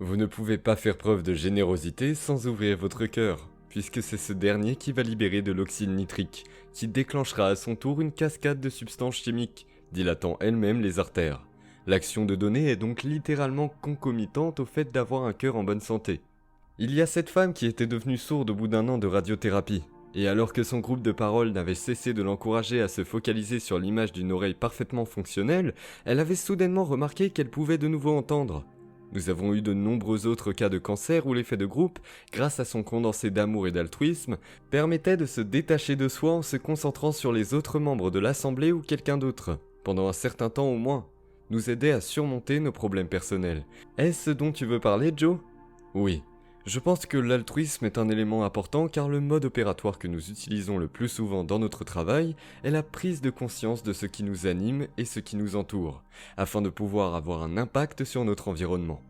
Vous ne pouvez pas faire preuve de générosité sans ouvrir votre cœur, puisque c'est ce dernier qui va libérer de l'oxyde nitrique, qui déclenchera à son tour une cascade de substances chimiques, dilatant elles-mêmes les artères. L'action de donner est donc littéralement concomitante au fait d'avoir un cœur en bonne santé. Il y a cette femme qui était devenue sourde au bout d'un an de radiothérapie, et alors que son groupe de parole n'avait cessé de l'encourager à se focaliser sur l'image d'une oreille parfaitement fonctionnelle, elle avait soudainement remarqué qu'elle pouvait de nouveau entendre. Nous avons eu de nombreux autres cas de cancer où l'effet de groupe, grâce à son condensé d'amour et d'altruisme, permettait de se détacher de soi en se concentrant sur les autres membres de l'assemblée ou quelqu'un d'autre, pendant un certain temps au moins, nous aider à surmonter nos problèmes personnels. Est-ce ce dont tu veux parler, Joe ? Oui. Je pense que l'altruisme est un élément important car le mode opératoire que nous utilisons le plus souvent dans notre travail est la prise de conscience de ce qui nous anime et ce qui nous entoure, afin de pouvoir avoir un impact sur notre environnement.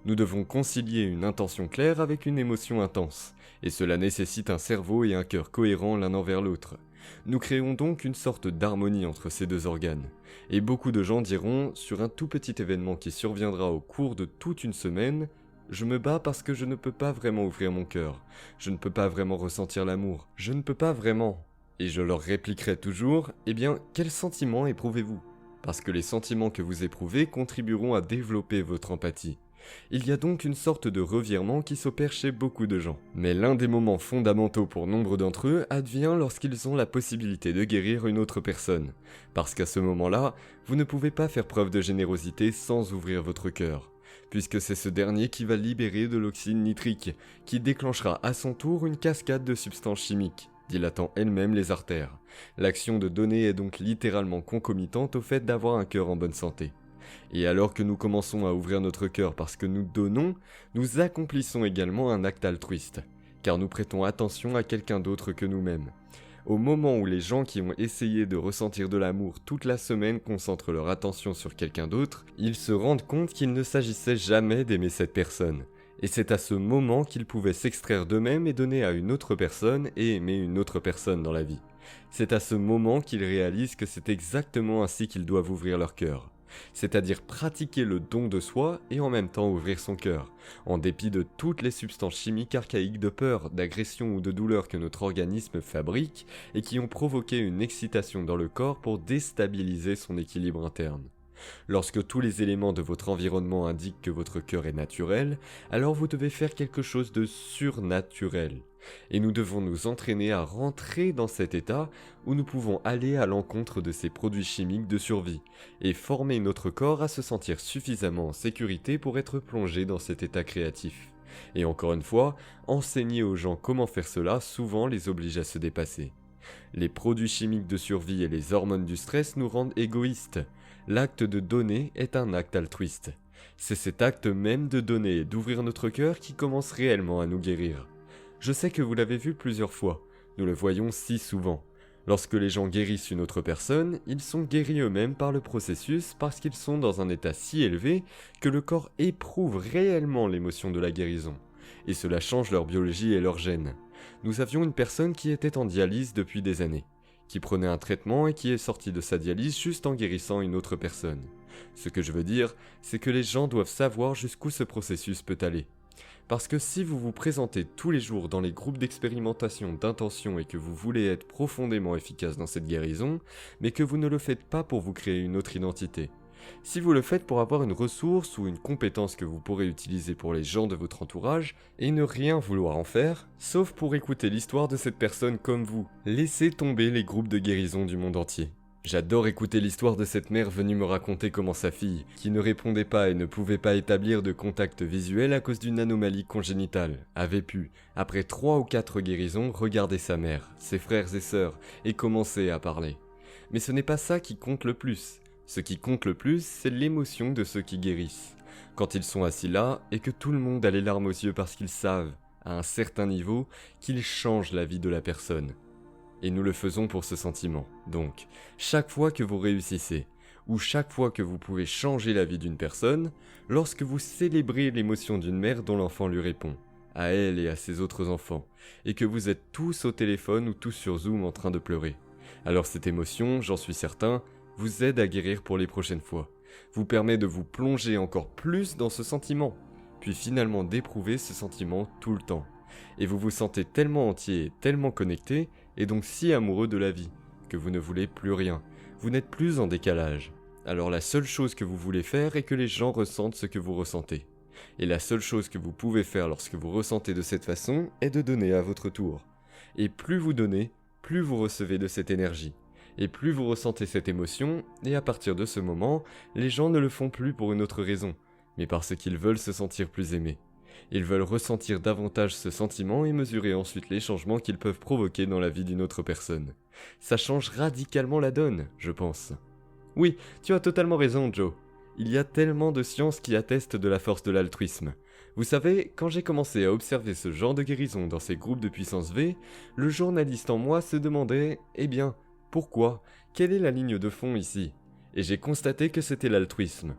Nous devons concilier une intention claire avec une émotion intense, et cela nécessite un cerveau et un cœur cohérents l'un envers l'autre. Nous créons donc une sorte d'harmonie entre ces deux organes, et beaucoup de gens diront, sur un tout petit événement qui surviendra au cours de toute une semaine, je me bats parce que je ne peux pas vraiment ouvrir mon cœur. Je ne peux pas vraiment ressentir l'amour. Je ne peux pas vraiment. Et je leur répliquerai toujours, eh bien, quels sentiments éprouvez-vous ? Parce que les sentiments que vous éprouvez contribueront à développer votre empathie. Il y a donc une sorte de revirement qui s'opère chez beaucoup de gens. Mais l'un des moments fondamentaux pour nombre d'entre eux advient lorsqu'ils ont la possibilité de guérir une autre personne. Parce qu'à ce moment-là, vous ne pouvez pas faire preuve de générosité sans ouvrir votre cœur. Puisque c'est ce dernier qui va libérer de l'oxyde nitrique, qui déclenchera à son tour une cascade de substances chimiques, dilatant elles-mêmes les artères. L'action de donner est donc littéralement concomitante au fait d'avoir un cœur en bonne santé. Et alors que nous commençons à ouvrir notre cœur parce que nous donnons, nous accomplissons également un acte altruiste, car nous prêtons attention à quelqu'un d'autre que nous-mêmes. Au moment où les gens qui ont essayé de ressentir de l'amour toute la semaine concentrent leur attention sur quelqu'un d'autre, ils se rendent compte qu'il ne s'agissait jamais d'aimer cette personne. Et c'est à ce moment qu'ils pouvaient s'extraire d'eux-mêmes et donner à une autre personne et aimer une autre personne dans la vie. C'est à ce moment qu'ils réalisent que c'est exactement ainsi qu'ils doivent ouvrir leur cœur. C'est-à-dire pratiquer le don de soi et en même temps ouvrir son cœur, en dépit de toutes les substances chimiques archaïques de peur, d'agression ou de douleur que notre organisme fabrique et qui ont provoqué une excitation dans le corps pour déstabiliser son équilibre interne. Lorsque tous les éléments de votre environnement indiquent que votre cœur est naturel, alors vous devez faire quelque chose de surnaturel. Et nous devons nous entraîner à rentrer dans cet état où nous pouvons aller à l'encontre de ces produits chimiques de survie et former notre corps à se sentir suffisamment en sécurité pour être plongé dans cet état créatif. Et encore une fois, enseigner aux gens comment faire cela souvent les oblige à se dépasser. Les produits chimiques de survie et les hormones du stress nous rendent égoïstes. L'acte de donner est un acte altruiste. C'est cet acte même de donner et d'ouvrir notre cœur qui commence réellement à nous guérir. Je sais que vous l'avez vu plusieurs fois, nous le voyons si souvent. Lorsque les gens guérissent une autre personne, ils sont guéris eux-mêmes par le processus parce qu'ils sont dans un état si élevé que le corps éprouve réellement l'émotion de la guérison. Et cela change leur biologie et leurs gènes. Nous avions une personne qui était en dialyse depuis des années, qui prenait un traitement et qui est sortie de sa dialyse juste en guérissant une autre personne. Ce que je veux dire, c'est que les gens doivent savoir jusqu'où ce processus peut aller. Parce que si vous vous présentez tous les jours dans les groupes d'expérimentation d'intention et que vous voulez être profondément efficace dans cette guérison, mais que vous ne le faites pas pour vous créer une autre identité, si vous le faites pour avoir une ressource ou une compétence que vous pourrez utiliser pour les gens de votre entourage et ne rien vouloir en faire, sauf pour écouter l'histoire de cette personne comme vous, laissez tomber les groupes de guérison du monde entier. J'adore écouter l'histoire de cette mère venue me raconter comment sa fille, qui ne répondait pas et ne pouvait pas établir de contact visuel à cause d'une anomalie congénitale, avait pu, après 3 ou 4 guérisons, regarder sa mère, ses frères et sœurs, et commencer à parler. Mais ce n'est pas ça qui compte le plus. Ce qui compte le plus, c'est l'émotion de ceux qui guérissent. Quand ils sont assis là, et que tout le monde a les larmes aux yeux parce qu'ils savent, à un certain niveau, qu'ils changent la vie de la personne. Et nous le faisons pour ce sentiment. Donc, chaque fois que vous réussissez, ou chaque fois que vous pouvez changer la vie d'une personne, lorsque vous célébrez l'émotion d'une mère dont l'enfant lui répond, à elle et à ses autres enfants, et que vous êtes tous au téléphone ou tous sur Zoom en train de pleurer, alors cette émotion, j'en suis certain, vous aide à guérir pour les prochaines fois, vous permet de vous plonger encore plus dans ce sentiment. puis finalement d'éprouver ce sentiment tout le temps. Et vous vous sentez tellement entier et tellement connecté, et donc si amoureux de la vie, que vous ne voulez plus rien, vous n'êtes plus en décalage. Alors la seule chose que vous voulez faire est que les gens ressentent ce que vous ressentez. Et la seule chose que vous pouvez faire lorsque vous ressentez de cette façon est de donner à votre tour. Et plus vous donnez, plus vous recevez de cette énergie. Et plus vous ressentez cette émotion, et à partir de ce moment, les gens ne le font plus pour une autre raison, mais parce qu'ils veulent se sentir plus aimés. Ils veulent ressentir davantage ce sentiment et mesurer ensuite les changements qu'ils peuvent provoquer dans la vie d'une autre personne. Ça change radicalement la donne, je pense. Oui, tu as totalement raison, Joe. Il y a tellement de sciences qui attestent de la force de l'altruisme. Vous savez, quand j'ai commencé à observer ce genre de guérison dans ces groupes de puissance V, le journaliste en moi se demandait, eh bien, pourquoi? Quelle est la ligne de fond ici? Et j'ai constaté que c'était l'altruisme.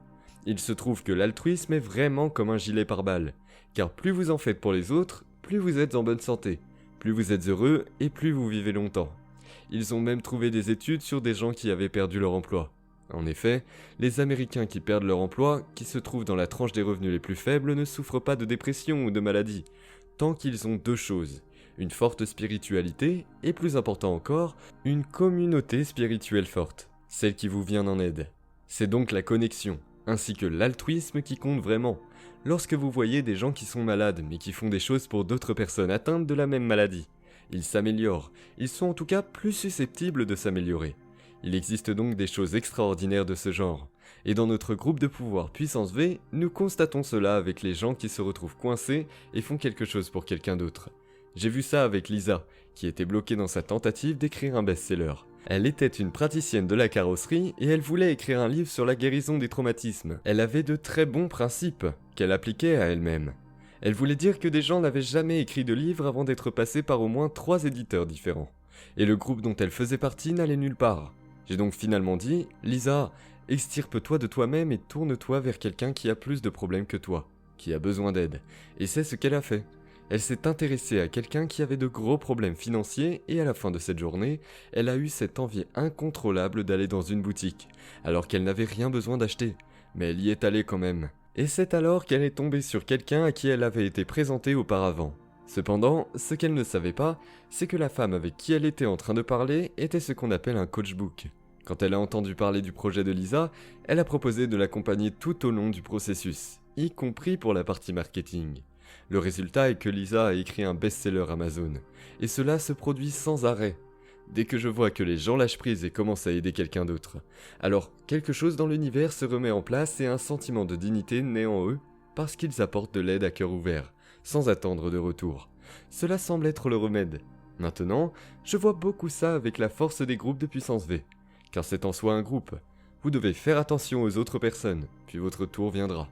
Il se trouve que l'altruisme est vraiment comme un gilet pare-balles, car plus vous en faites pour les autres, plus vous êtes en bonne santé, plus vous êtes heureux et plus vous vivez longtemps. Ils ont même trouvé des études sur des gens qui avaient perdu leur emploi. En effet, les Américains qui perdent leur emploi, qui se trouvent dans la tranche des revenus les plus faibles, ne souffrent pas de dépression ou de maladie, tant qu'ils ont deux choses, une forte spiritualité et, plus important encore, une communauté spirituelle forte, celle qui vous vient en aide. C'est donc la connexion, ainsi que l'altruisme qui compte vraiment. Lorsque vous voyez des gens qui sont malades, mais qui font des choses pour d'autres personnes atteintes de la même maladie, ils s'améliorent, ils sont en tout cas plus susceptibles de s'améliorer. Il existe donc des choses extraordinaires de ce genre, et dans notre groupe de pouvoir Puissance V, nous constatons cela avec les gens qui se retrouvent coincés et font quelque chose pour quelqu'un d'autre. J'ai vu ça avec Lisa, qui était bloquée dans sa tentative d'écrire un best-seller. Elle était une praticienne de la carrosserie et elle voulait écrire un livre sur la guérison des traumatismes. Elle avait de très bons principes, qu'elle appliquait à elle-même. Elle voulait dire que des gens n'avaient jamais écrit de livre avant d'être passés par au moins 3 éditeurs différents. Et le groupe dont elle faisait partie n'allait nulle part. J'ai donc finalement dit, Lisa, extirpe-toi de toi-même et tourne-toi vers quelqu'un qui a plus de problèmes que toi, qui a besoin d'aide. Et c'est ce qu'elle a fait. Elle s'est intéressée à quelqu'un qui avait de gros problèmes financiers et à la fin de cette journée, elle a eu cette envie incontrôlable d'aller dans une boutique, alors qu'elle n'avait rien besoin d'acheter. Mais elle y est allée quand même. Et c'est alors qu'elle est tombée sur quelqu'un à qui elle avait été présentée auparavant. Cependant, ce qu'elle ne savait pas, c'est que la femme avec qui elle était en train de parler était ce qu'on appelle un coachbook. Quand elle a entendu parler du projet de Lisa, elle a proposé de l'accompagner tout au long du processus, y compris pour la partie marketing. Le résultat est que Lisa a écrit un best-seller Amazon, et cela se produit sans arrêt. Dès que je vois que les gens lâchent prise et commencent à aider quelqu'un d'autre, alors quelque chose dans l'univers se remet en place et un sentiment de dignité naît en eux parce qu'ils apportent de l'aide à cœur ouvert, sans attendre de retour. Cela semble être le remède. Maintenant, je vois beaucoup ça avec la force des groupes de puissance V, car c'est en soi un groupe. Vous devez faire attention aux autres personnes, puis votre tour viendra.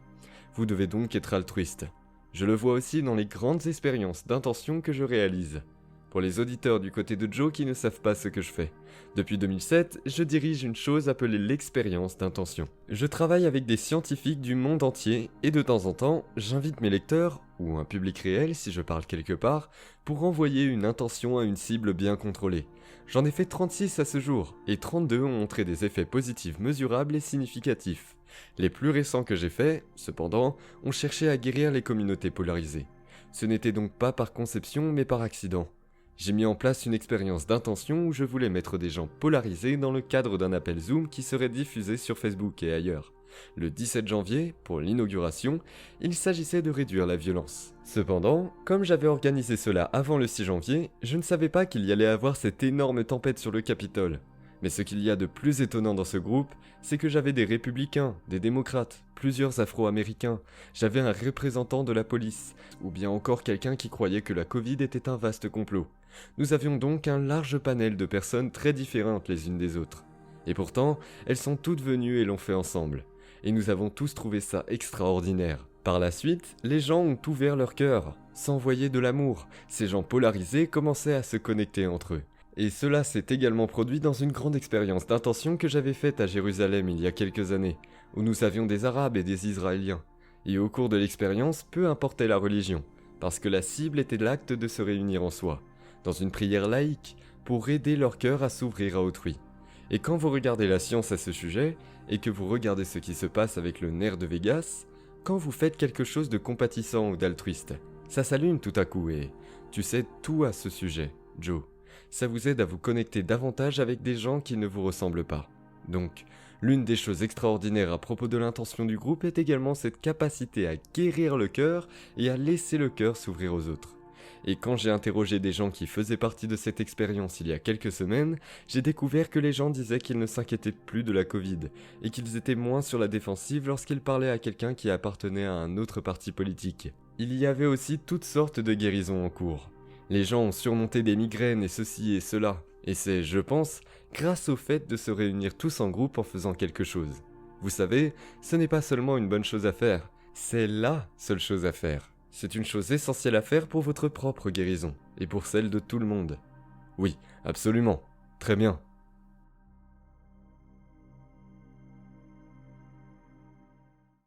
Vous devez donc être altruiste. Je le vois aussi dans les grandes expériences d'intention que je réalise. Pour les auditeurs du côté de Joe qui ne savent pas ce que je fais, depuis 2007, je dirige une chose appelée l'expérience d'intention. Je travaille avec des scientifiques du monde entier et de temps en temps, j'invite mes lecteurs, ou un public réel si je parle quelque part, pour envoyer une intention à une cible bien contrôlée. J'en ai fait 36 à ce jour, et 32 ont montré des effets positifs mesurables et significatifs. Les plus récents que j'ai faits, cependant, ont cherché à guérir les communautés polarisées. Ce n'était donc pas par conception mais par accident. J'ai mis en place une expérience d'intention où je voulais mettre des gens polarisés dans le cadre d'un appel Zoom qui serait diffusé sur Facebook et ailleurs. Le 17 janvier, pour l'inauguration, il s'agissait de réduire la violence. Cependant, comme j'avais organisé cela avant le 6 janvier, je ne savais pas qu'il y allait avoir cette énorme tempête sur le Capitole. Mais ce qu'il y a de plus étonnant dans ce groupe, c'est que j'avais des républicains, des démocrates, plusieurs afro-américains, j'avais un représentant de la police, ou bien encore quelqu'un qui croyait que la Covid était un vaste complot. Nous avions donc un large panel de personnes très différentes les unes des autres. Et pourtant, elles sont toutes venues et l'ont fait ensemble. Et nous avons tous trouvé ça extraordinaire. Par la suite, les gens ont ouvert leur cœur, s'envoyaient de l'amour. Ces gens polarisés commençaient à se connecter entre eux. Et cela s'est également produit dans une grande expérience d'intention que j'avais faite à Jérusalem il y a quelques années, où nous avions des Arabes et des Israéliens. Et au cours de l'expérience, peu importait la religion, parce que la cible était l'acte de se réunir en soi, dans une prière laïque, pour aider leur cœur à s'ouvrir à autrui. Et quand vous regardez la science à ce sujet, et que vous regardez ce qui se passe avec le nerf de Vegas, quand vous faites quelque chose de compatissant ou d'altruiste, ça s'allume tout à coup et tu sais tout à ce sujet, Joe. Ça vous aide à vous connecter davantage avec des gens qui ne vous ressemblent pas. Donc, l'une des choses extraordinaires à propos de l'intention du groupe est également cette capacité à guérir le cœur et à laisser le cœur s'ouvrir aux autres. Et quand j'ai interrogé des gens qui faisaient partie de cette expérience il y a quelques semaines, j'ai découvert que les gens disaient qu'ils ne s'inquiétaient plus de la Covid et qu'ils étaient moins sur la défensive lorsqu'ils parlaient à quelqu'un qui appartenait à un autre parti politique. Il y avait aussi toutes sortes de guérisons en cours. Les gens ont surmonté des migraines et ceci et cela, et c'est, je pense, grâce au fait de se réunir tous en groupe en faisant quelque chose. Vous savez, ce n'est pas seulement une bonne chose à faire, c'est la seule chose à faire. C'est une chose essentielle à faire pour votre propre guérison, et pour celle de tout le monde. Oui, absolument. Très bien.